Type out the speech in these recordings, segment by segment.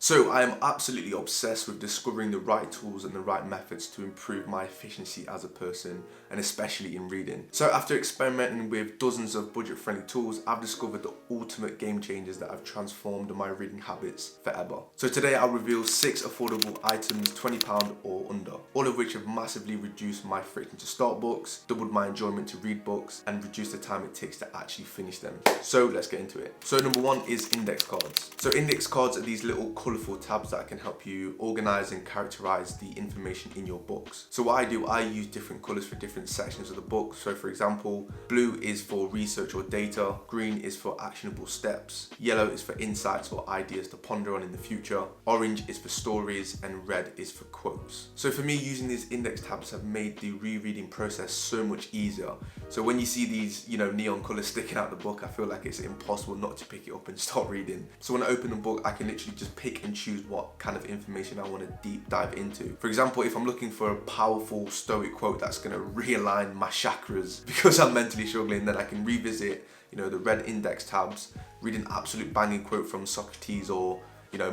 So I am absolutely obsessed with discovering the right tools and the right methods to improve my efficiency as a person, and especially in reading. So after experimenting with dozens of budget-friendly tools, I've discovered the ultimate game changers that have transformed my reading habits forever. So today I'll reveal 6 affordable items, £20 or under, all of which have massively reduced my friction to start books, doubled my enjoyment to read books, and reduced the time it takes to actually finish them. So let's get into it. So number 1 is index cards. So index cards are these little colourful tabs that can help you organise and characterise the information in your books. So what I do, I use different colours for different sections of the book. So for example, blue is for research or data, green is for actionable steps, yellow is for insights or ideas to ponder on in the future, orange is for stories, and red is for quotes. So for me, using these index tabs have made the rereading process so much easier. So when you see these, neon colours sticking out the book, I feel like it's impossible not to pick it up and start reading. So when I open the book, I can literally just pick and choose what kind of information I want to deep dive into. For example, if I'm looking for a powerful stoic quote that's going to realign my chakras because I'm mentally struggling, then I can revisit, the red index tabs, read an absolute banging quote from Socrates or,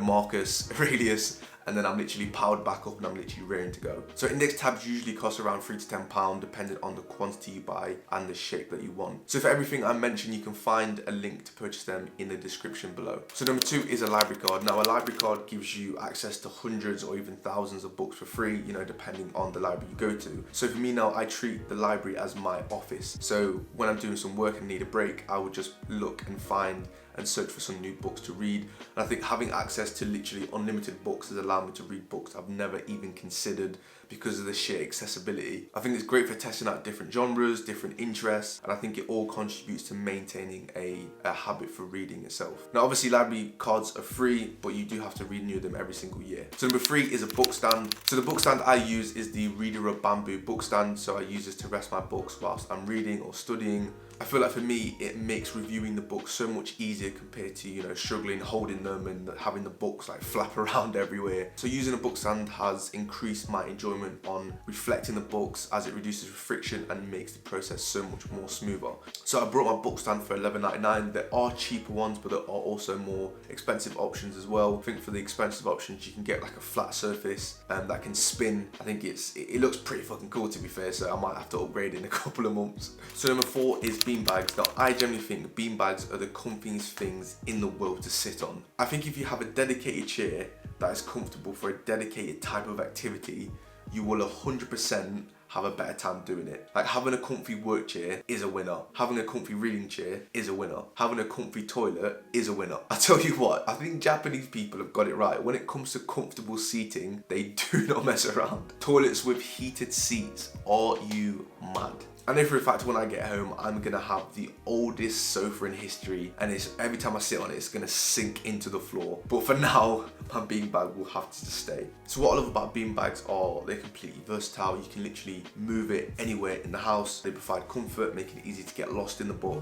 Marcus Aurelius, and then I'm literally powered back up and I'm literally raring to go. So index tabs usually cost around £3 to £10 depending on the quantity you buy and the shape that you want. So for everything I mentioned, you can find a link to purchase them in the description below. So number 2 is a library card. Now a library card gives you access to hundreds or even thousands of books for free, depending on the library you go to. So for me now, I treat the library as my office. So when I'm doing some work and need a break, I would just look and find and search for some new books to read. And I think having access to literally unlimited books has allowed me to read books I've never even considered because of the sheer accessibility. I think it's great for testing out different genres, different interests, and I think it all contributes to maintaining a habit for reading itself. Now obviously library cards are free, but you do have to renew them every single year. So number 3 is a book stand. So the book stand I use is the Reader of Bamboo book stand. So I use this to rest my books whilst I'm reading or studying. I feel like for me, it makes reviewing the books so much easier compared to, struggling holding them and having the books like flap around everywhere. So using a book stand has increased my enjoyment on reflecting the books as it reduces friction and makes the process so much more smoother. So I brought my book stand for $11.99. There are cheaper ones, but there are also more expensive options as well. I think for the expensive options, you can get like a flat surface that can spin. I think it looks pretty fucking cool, to be fair, so I might have to upgrade in a couple of months. So number 4 is beanbags. Now I generally think beanbags are the comfiest things in the world to sit on. I think if you have a dedicated chair that is comfortable for a dedicated type of activity, you will 100% have a better time doing it. Like having a comfy work chair is a winner. Having a comfy reading chair is a winner. Having a comfy toilet is a winner. I tell you what, I think Japanese people have got it right. When it comes to comfortable seating, they do not mess around. Toilets with heated seats, are you mad? I know for a fact when I get home, I'm gonna have the oldest sofa in history, and every time I sit on it, it's gonna sink into the floor. But for now, my beanbag will have to stay. So what I love about beanbags are they're completely versatile. You can literally move it anywhere in the house. They provide comfort, making it easy to get lost in the book.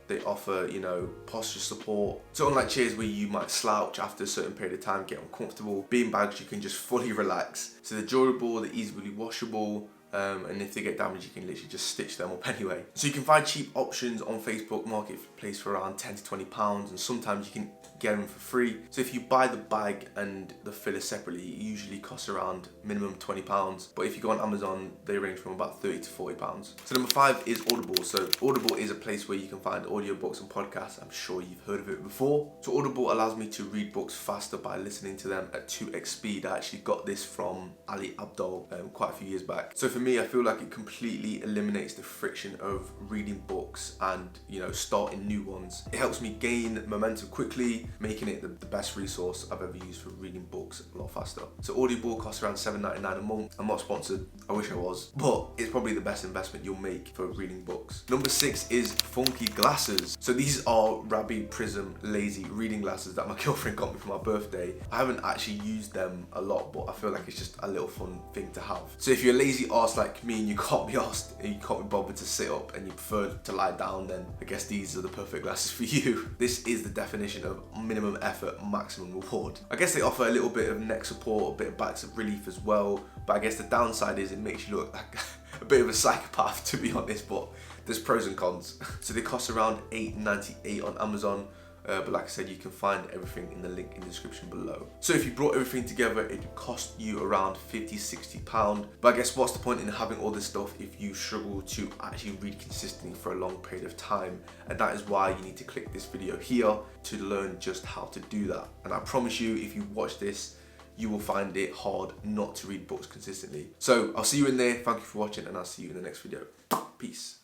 They offer, posture support. So unlike chairs where you might slouch after a certain period of time, get uncomfortable, beanbags you can just fully relax. So they're durable, they're easily washable, and if they get damaged, you can literally just stitch them up anyway. So you can find cheap options on Facebook Marketplace for around £10 to £20, and sometimes you can get them for free. So if you buy the bag and the filler separately, it usually costs around minimum £20. But if you go on Amazon, they range from about £30 to £40. So number 5 is Audible. So Audible is a place where you can find audiobooks and podcasts. I'm sure you've heard of it before. So Audible allows me to read books faster by listening to them at 2x speed. I actually got this from Ali Abdaal quite a few years back. So for me, I feel like it completely eliminates the friction of reading books and, starting new ones. It helps me gain momentum quickly, making it the best resource I've ever used for reading books a lot faster. So Audible costs around $7.99 a month. I'm not sponsored, I wish I was, but it's probably the best investment you'll make for reading books. Number 6 is funky glasses. So these are Rabbi Prism Lazy reading glasses that my girlfriend got me for my birthday. I haven't actually used them a lot, but I feel like it's just a little fun thing to have. So if you're a lazy arse like me and you can't be asked and you can't be bothered to sit up and you prefer to lie down, then I guess these are the perfect glasses for you. This is the definition of minimum effort, maximum reward. I guess they offer a little bit of neck support, a bit of back relief as well, but I guess the downside is it makes you look like a bit of a psychopath, to be honest, but there's pros and cons. So they cost around $8.98 on Amazon. But like I said, you can find everything in the link in the description below. So if you brought everything together, it would cost you around £50–60. But I guess what's the point in having all this stuff if you struggle to actually read consistently for a long period of time? And that is why you need to click this video here to learn just how to do that. And I promise you, if you watch this, you will find it hard not to read books consistently. So I'll see you in there. Thank you for watching, and I'll see you in the next video. Peace.